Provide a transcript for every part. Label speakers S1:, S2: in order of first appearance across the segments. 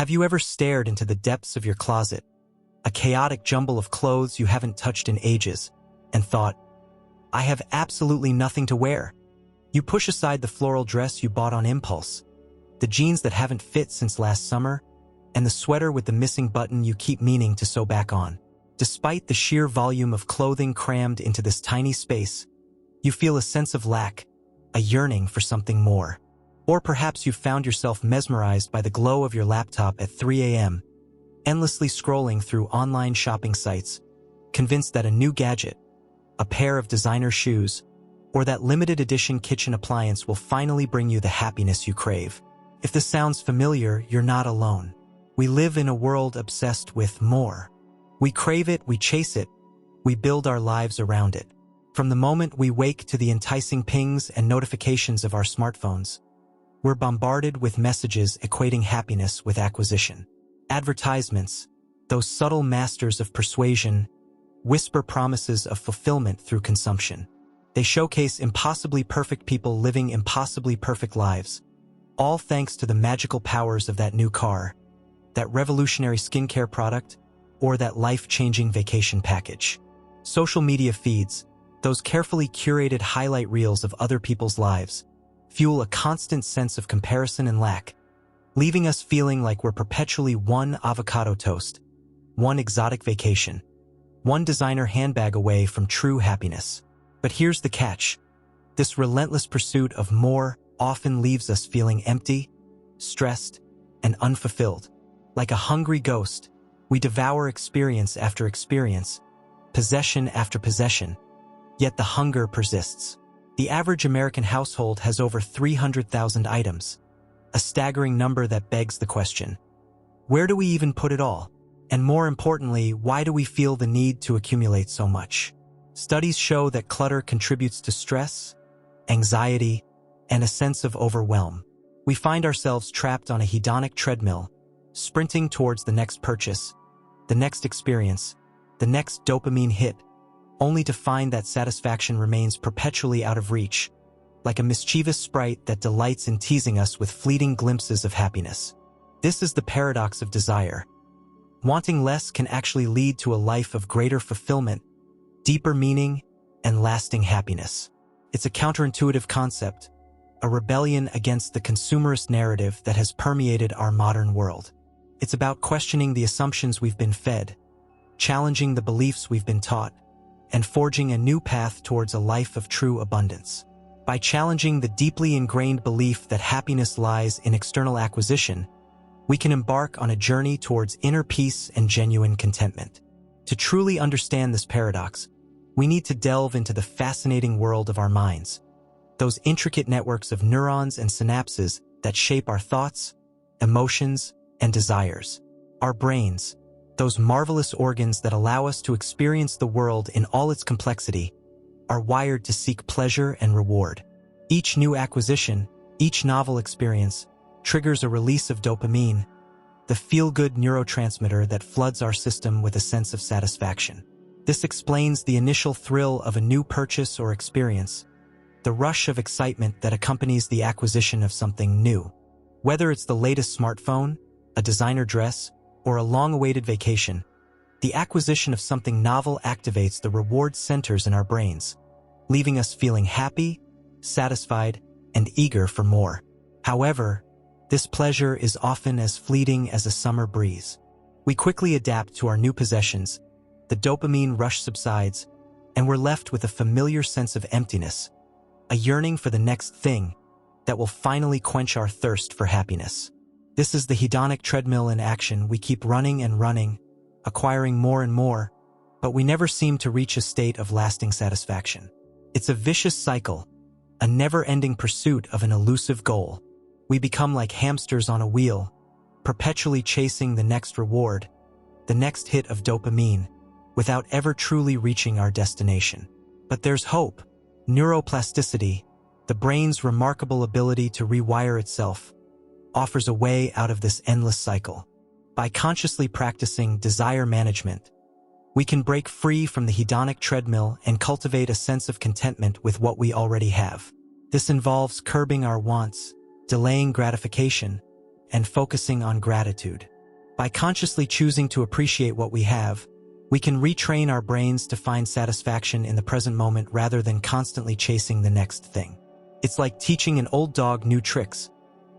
S1: Have you ever stared into the depths of your closet, a chaotic jumble of clothes you haven't touched in ages, and thought, I have absolutely nothing to wear? You push aside the floral dress you bought on impulse, the jeans that haven't fit since last summer, and the sweater with the missing button you keep meaning to sew back on. Despite the sheer volume of clothing crammed into this tiny space, you feel a sense of lack, a yearning for something more. Or perhaps you've found yourself mesmerized by the glow of your laptop at 3 a.m., endlessly scrolling through online shopping sites, convinced that a new gadget, a pair of designer shoes, or that limited edition kitchen appliance will finally bring you the happiness you crave. If this sounds familiar, you're not alone. We live in a world obsessed with more. We crave it, we chase it, we build our lives around it. From the moment we wake to the enticing pings and notifications of our smartphones, we're bombarded with messages equating happiness with acquisition. Advertisements, those subtle masters of persuasion, whisper promises of fulfillment through consumption. They showcase impossibly perfect people living impossibly perfect lives, all thanks to the magical powers of that new car, that revolutionary skincare product, or that life-changing vacation package. Social media feeds, those carefully curated highlight reels of other people's lives, fuel a constant sense of comparison and lack, leaving us feeling like we're perpetually one avocado toast, one exotic vacation, one designer handbag away from true happiness. But here's the catch. This relentless pursuit of more often leaves us feeling empty, stressed, and unfulfilled. Like a hungry ghost, we devour experience after experience, possession after possession, yet the hunger persists. The average American household has over 300,000 items, a staggering number that begs the question, where do we even put it all? And more importantly, why do we feel the need to accumulate so much? Studies show that clutter contributes to stress, anxiety, and a sense of overwhelm. We find ourselves trapped on a hedonic treadmill, sprinting towards the next purchase, the next experience, the next dopamine hit, only to find that satisfaction remains perpetually out of reach, like a mischievous sprite that delights in teasing us with fleeting glimpses of happiness. This is the paradox of desire. Wanting less can actually lead to a life of greater fulfillment, deeper meaning, and lasting happiness. It's a counterintuitive concept, a rebellion against the consumerist narrative that has permeated our modern world. It's about questioning the assumptions we've been fed, challenging the beliefs we've been taught, and forging a new path towards a life of true abundance. By challenging the deeply ingrained belief that happiness lies in external acquisition, we can embark on a journey towards inner peace and genuine contentment. To truly understand this paradox, we need to delve into the fascinating world of our minds, those intricate networks of neurons and synapses that shape our thoughts, emotions, and desires. Our brains, those marvelous organs that allow us to experience the world in all its complexity, are wired to seek pleasure and reward. Each new acquisition, each novel experience, triggers a release of dopamine, the feel-good neurotransmitter that floods our system with a sense of satisfaction. This explains the initial thrill of a new purchase or experience, the rush of excitement that accompanies the acquisition of something new. Whether it's the latest smartphone, a designer dress, or a long-awaited vacation, the acquisition of something novel activates the reward centers in our brains, leaving us feeling happy, satisfied, and eager for more. However, this pleasure is often as fleeting as a summer breeze. We quickly adapt to our new possessions, the dopamine rush subsides, and we're left with a familiar sense of emptiness, a yearning for the next thing that will finally quench our thirst for happiness. This is the hedonic treadmill in action. We keep running and running, acquiring more and more, but we never seem to reach a state of lasting satisfaction. It's a vicious cycle, a never-ending pursuit of an elusive goal. We become like hamsters on a wheel, perpetually chasing the next reward, the next hit of dopamine, without ever truly reaching our destination. But there's hope. Neuroplasticity, the brain's remarkable ability to rewire itself, offers a way out of this endless cycle. By consciously practicing desire management, we can break free from the hedonic treadmill and cultivate a sense of contentment with what we already have. This involves curbing our wants, delaying gratification, and focusing on gratitude. By consciously choosing to appreciate what we have, we can retrain our brains to find satisfaction in the present moment rather than constantly chasing the next thing. It's like teaching an old dog new tricks,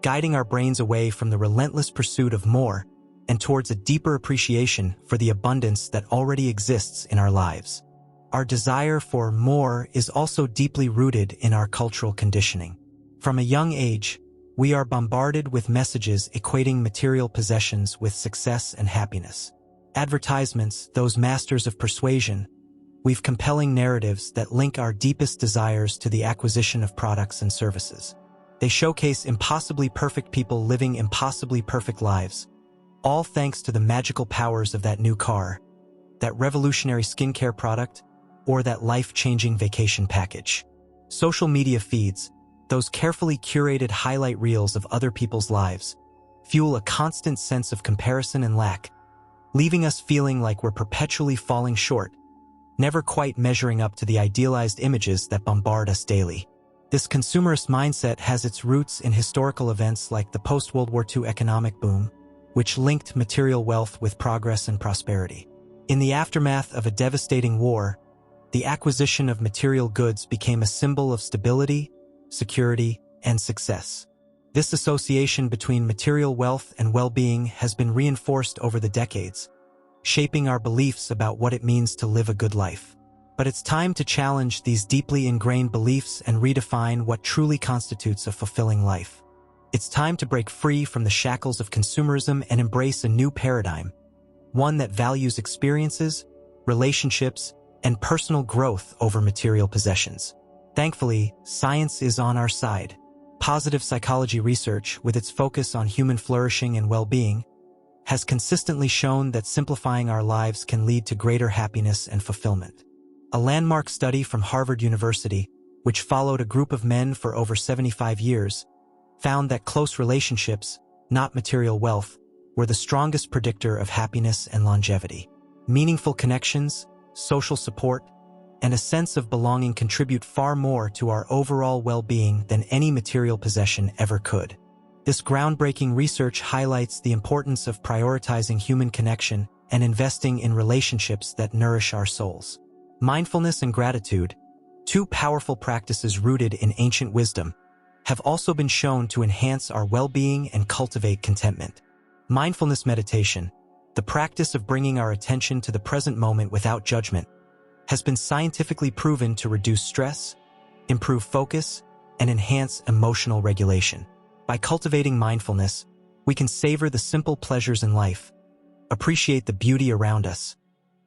S1: guiding our brains away from the relentless pursuit of more and towards a deeper appreciation for the abundance that already exists in our lives. Our desire for more is also deeply rooted in our cultural conditioning. From a young age, we are bombarded with messages equating material possessions with success and happiness. Advertisements, those masters of persuasion, weave compelling narratives that link our deepest desires to the acquisition of products and services. They showcase impossibly perfect people living impossibly perfect lives, all thanks to the magical powers of that new car, that revolutionary skincare product, or that life-changing vacation package. Social media feeds, those carefully curated highlight reels of other people's lives, fuel a constant sense of comparison and lack, leaving us feeling like we're perpetually falling short, never quite measuring up to the idealized images that bombard us daily. This consumerist mindset has its roots in historical events like the post-World War II economic boom, which linked material wealth with progress and prosperity. In the aftermath of a devastating war, the acquisition of material goods became a symbol of stability, security, and success. This association between material wealth and well-being has been reinforced over the decades, shaping our beliefs about what it means to live a good life. But it's time to challenge these deeply ingrained beliefs and redefine what truly constitutes a fulfilling life. It's time to break free from the shackles of consumerism and embrace a new paradigm, one that values experiences, relationships, and personal growth over material possessions. Thankfully, science is on our side. Positive psychology research, with its focus on human flourishing and well-being, has consistently shown that simplifying our lives can lead to greater happiness and fulfillment. A landmark study from Harvard University, which followed a group of men for over 75 years, found that close relationships, not material wealth, were the strongest predictor of happiness and longevity. Meaningful connections, social support, and a sense of belonging contribute far more to our overall well-being than any material possession ever could. This groundbreaking research highlights the importance of prioritizing human connection and investing in relationships that nourish our souls. Mindfulness and gratitude, two powerful practices rooted in ancient wisdom, have also been shown to enhance our well-being and cultivate contentment. Mindfulness meditation, the practice of bringing our attention to the present moment without judgment, has been scientifically proven to reduce stress, improve focus, and enhance emotional regulation. By cultivating mindfulness, we can savor the simple pleasures in life, appreciate the beauty around us,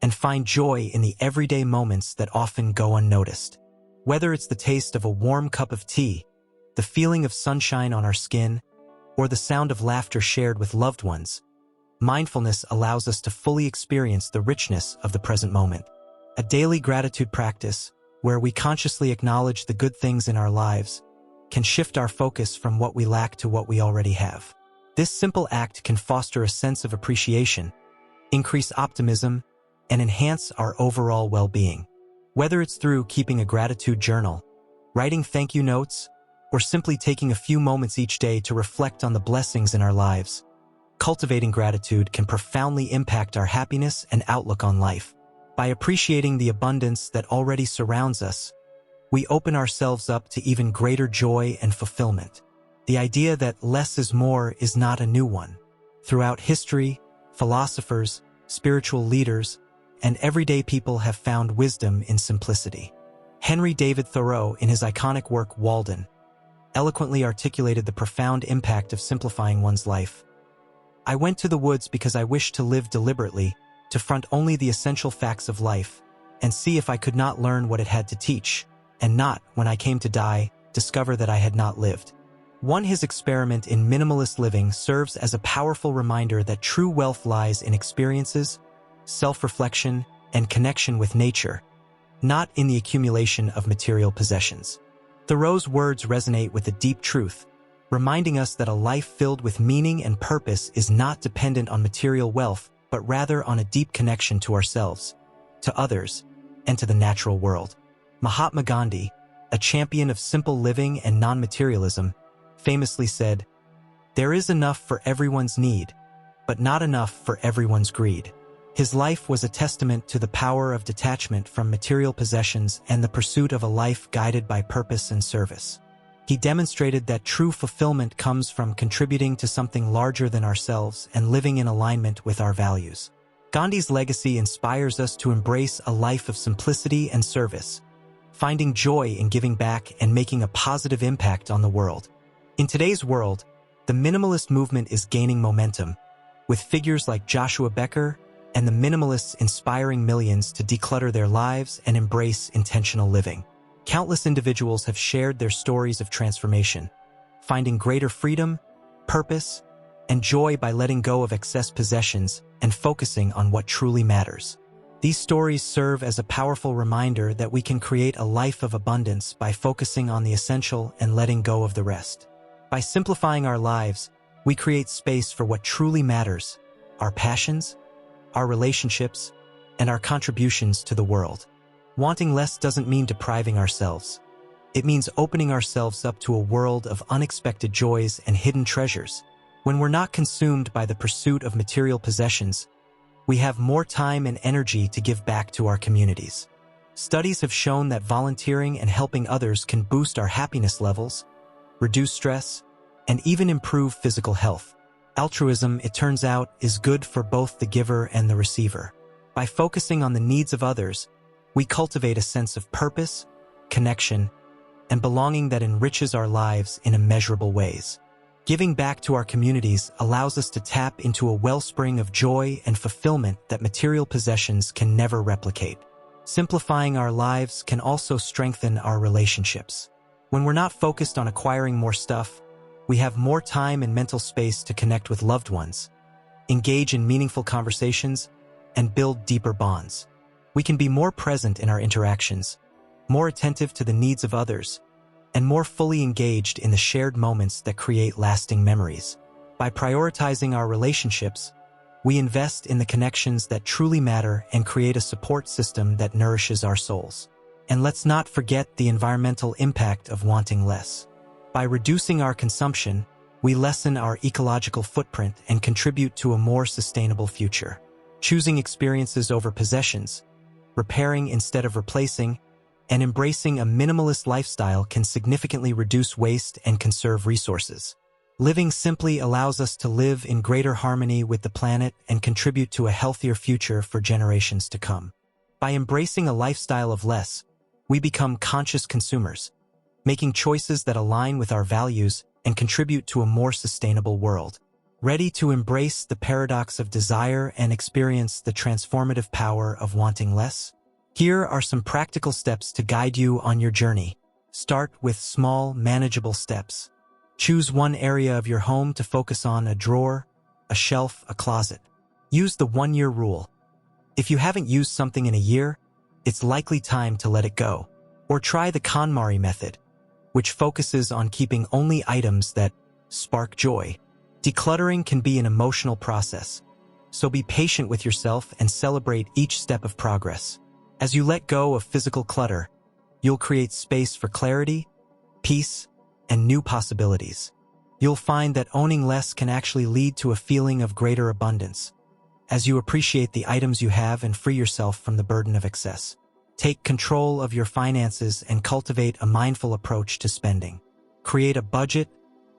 S1: and find joy in the everyday moments that often go unnoticed. Whether it's the taste of a warm cup of tea, the feeling of sunshine on our skin, or the sound of laughter shared with loved ones, mindfulness allows us to fully experience the richness of the present moment. A daily gratitude practice, where we consciously acknowledge the good things in our lives, can shift our focus from what we lack to what we already have. This simple act can foster a sense of appreciation, increase optimism, and enhance our overall well-being. Whether it's through keeping a gratitude journal, writing thank you notes, or simply taking a few moments each day to reflect on the blessings in our lives, cultivating gratitude can profoundly impact our happiness and outlook on life. By appreciating the abundance that already surrounds us, we open ourselves up to even greater joy and fulfillment. The idea that less is more is not a new one. Throughout history, philosophers, spiritual leaders, and everyday people have found wisdom in simplicity. Henry David Thoreau, in his iconic work Walden, eloquently articulated the profound impact of simplifying one's life. "I went to the woods because I wished to live deliberately, to front only the essential facts of life, and see if I could not learn what it had to teach, and not, when I came to die, discover that I had not lived." His experiment in minimalist living serves as a powerful reminder that true wealth lies in experiences, self-reflection, and connection with nature, not in the accumulation of material possessions. Thoreau's words resonate with a deep truth, reminding us that a life filled with meaning and purpose is not dependent on material wealth, but rather on a deep connection to ourselves, to others, and to the natural world. Mahatma Gandhi, a champion of simple living and non-materialism, famously said, There is enough for everyone's need, but not enough for everyone's greed. His life was a testament to the power of detachment from material possessions and the pursuit of a life guided by purpose and service. He demonstrated that true fulfillment comes from contributing to something larger than ourselves and living in alignment with our values. Gandhi's legacy inspires us to embrace a life of simplicity and service, finding joy in giving back and making a positive impact on the world. In today's world, the minimalist movement is gaining momentum, with figures like Joshua Becker and the minimalists inspiring millions to declutter their lives and embrace intentional living. Countless individuals have shared their stories of transformation, finding greater freedom, purpose, and joy by letting go of excess possessions and focusing on what truly matters. These stories serve as a powerful reminder that we can create a life of abundance by focusing on the essential and letting go of the rest. By simplifying our lives, we create space for what truly matters: our passions, our relationships, and our contributions to the world. Wanting less doesn't mean depriving ourselves. It means opening ourselves up to a world of unexpected joys and hidden treasures. When we're not consumed by the pursuit of material possessions, we have more time and energy to give back to our communities. Studies have shown that volunteering and helping others can boost our happiness levels, reduce stress, and even improve physical health. Altruism, it turns out, is good for both the giver and the receiver. By focusing on the needs of others, we cultivate a sense of purpose, connection, and belonging that enriches our lives in immeasurable ways. Giving back to our communities allows us to tap into a wellspring of joy and fulfillment that material possessions can never replicate. Simplifying our lives can also strengthen our relationships. When we're not focused on acquiring more stuff, we have more time and mental space to connect with loved ones, engage in meaningful conversations, and build deeper bonds. We can be more present in our interactions, more attentive to the needs of others, and more fully engaged in the shared moments that create lasting memories. By prioritizing our relationships, we invest in the connections that truly matter and create a support system that nourishes our souls. And let's not forget the environmental impact of wanting less. By reducing our consumption, we lessen our ecological footprint and contribute to a more sustainable future. Choosing experiences over possessions, repairing instead of replacing, and embracing a minimalist lifestyle can significantly reduce waste and conserve resources. Living simply allows us to live in greater harmony with the planet and contribute to a healthier future for generations to come. By embracing a lifestyle of less, we become conscious consumers, making choices that align with our values and contribute to a more sustainable world. Ready to embrace the paradox of desire and experience the transformative power of wanting less? Here are some practical steps to guide you on your journey. Start with small, manageable steps. Choose one area of your home to focus on: a drawer, a shelf, a closet. Use the 1-year rule. If you haven't used something in a year, it's likely time to let it go. Or try the KonMari method, which focuses on keeping only items that spark joy. Decluttering can be an emotional process, so be patient with yourself and celebrate each step of progress. As you let go of physical clutter, you'll create space for clarity, peace, and new possibilities. You'll find that owning less can actually lead to a feeling of greater abundance, as you appreciate the items you have and free yourself from the burden of excess. Take control of your finances and cultivate a mindful approach to spending. Create a budget,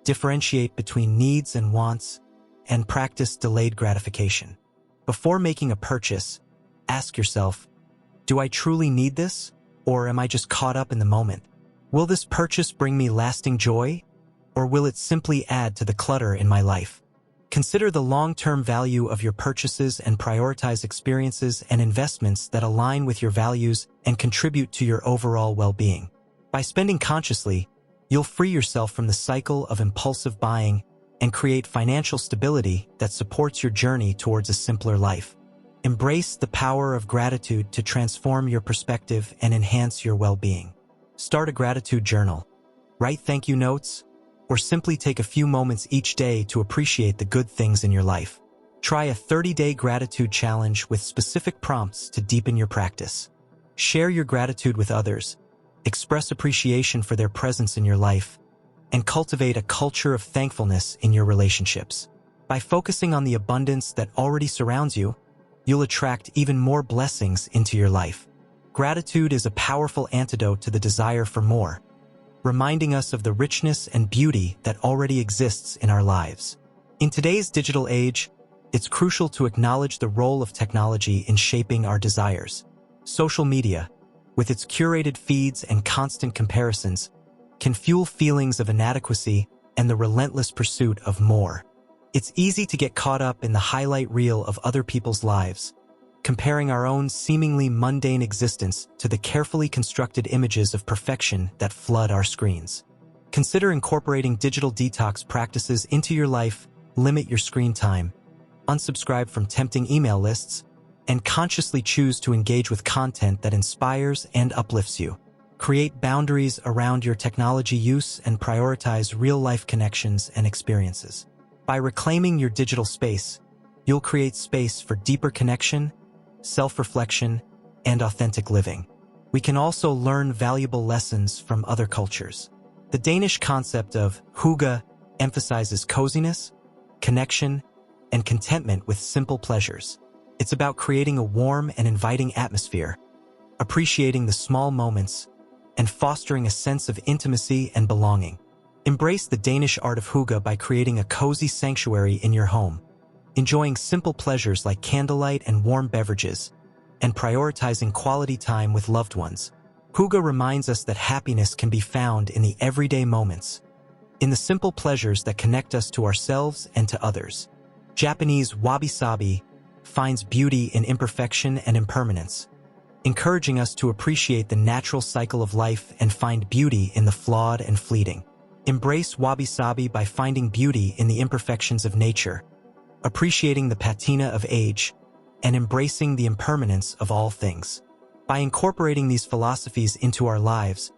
S1: differentiate between needs and wants, and practice delayed gratification. Before making a purchase, ask yourself, do I truly need this, or am I just caught up in the moment? Will this purchase bring me lasting joy, or will it simply add to the clutter in my life? Consider the long-term value of your purchases and prioritize experiences and investments that align with your values and contribute to your overall well-being. By spending consciously, you'll free yourself from the cycle of impulsive buying and create financial stability that supports your journey towards a simpler life. Embrace the power of gratitude to transform your perspective and enhance your well-being. Start a gratitude journal, write thank you notes, or simply take a few moments each day to appreciate the good things in your life. Try a 30-day gratitude challenge with specific prompts to deepen your practice. Share your gratitude with others, express appreciation for their presence in your life, and cultivate a culture of thankfulness in your relationships. By focusing on the abundance that already surrounds you, you'll attract even more blessings into your life. Gratitude is a powerful antidote to the desire for more, reminding us of the richness and beauty that already exists in our lives. In today's digital age, it's crucial to acknowledge the role of technology in shaping our desires. Social media, with its curated feeds and constant comparisons, can fuel feelings of inadequacy and the relentless pursuit of more. It's easy to get caught up in the highlight reel of other people's lives, comparing our own seemingly mundane existence to the carefully constructed images of perfection that flood our screens. Consider incorporating digital detox practices into your life. Limit your screen time, unsubscribe from tempting email lists, and consciously choose to engage with content that inspires and uplifts you. Create boundaries around your technology use and prioritize real-life connections and experiences. By reclaiming your digital space, you'll create space for deeper connection, self-reflection, and authentic living. We can also learn valuable lessons from other cultures. The Danish concept of hygge emphasizes coziness, connection, and contentment with simple pleasures. It's about creating a warm and inviting atmosphere, appreciating the small moments, and fostering a sense of intimacy and belonging. Embrace the Danish art of hygge by creating a cozy sanctuary in your home, enjoying simple pleasures like candlelight and warm beverages, and prioritizing quality time with loved ones. Hygge reminds us that happiness can be found in the everyday moments, in the simple pleasures that connect us to ourselves and to others. Japanese wabi-sabi finds beauty in imperfection and impermanence, encouraging us to appreciate the natural cycle of life and find beauty in the flawed and fleeting. Embrace wabi-sabi by finding beauty in the imperfections of nature, appreciating the patina of age, and embracing the impermanence of all things. By incorporating these philosophies into our lives,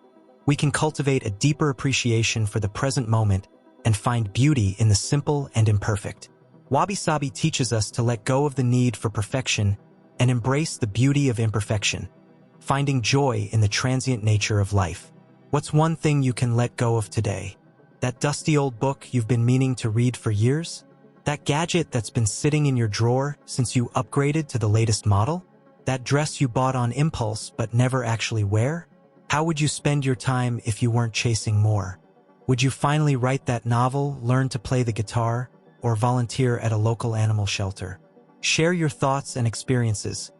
S1: we can cultivate a deeper appreciation for the present moment and find beauty in the simple and imperfect. Wabi-sabi teaches us to let go of the need for perfection and embrace the beauty of imperfection, finding joy in the transient nature of life. What's one thing you can let go of today? That dusty old book you've been meaning to read for years? That gadget that's been sitting in your drawer since you upgraded to the latest model? That dress you bought on impulse but never actually wear? How would you spend your time if you weren't chasing more? Would you finally write that novel, learn to play the guitar, or volunteer at a local animal shelter? Share your thoughts and experiences.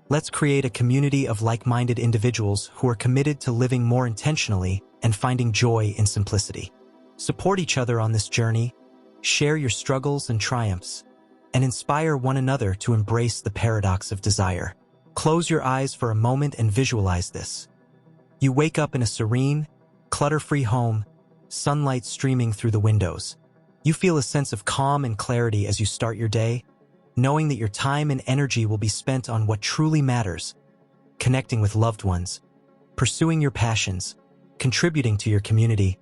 S1: Let's create a community of like-minded individuals who are committed to living more intentionally and finding joy in simplicity. Support each other on this journey, share your struggles and triumphs, and inspire one another to embrace the paradox of desire. Close your eyes for a moment and visualize this. You wake up in a serene, clutter-free home, sunlight streaming through the windows. You feel a sense of calm and clarity as you start your day, knowing that your time and energy will be spent on what truly matters, connecting with loved ones, pursuing your passions, contributing to your community,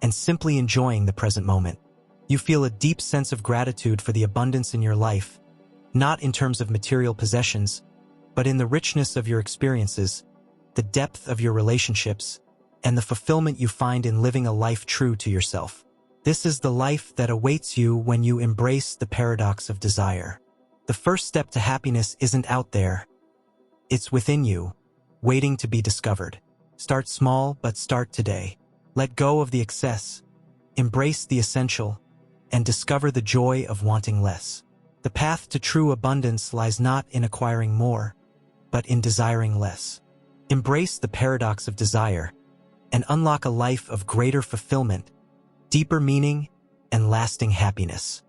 S1: and simply enjoying the present moment. You feel a deep sense of gratitude for the abundance in your life, not in terms of material possessions, but in the richness of your experiences, the depth of your relationships, and the fulfillment you find in living a life true to yourself. This is the life that awaits you when you embrace the paradox of desire. The first step to happiness isn't out there. It's within you, waiting to be discovered. Start small, but start today. Let go of the excess, embrace the essential, and discover the joy of wanting less. The path to true abundance lies not in acquiring more, but in desiring less. Embrace the paradox of desire and unlock a life of greater fulfillment, deeper meaning, and lasting happiness.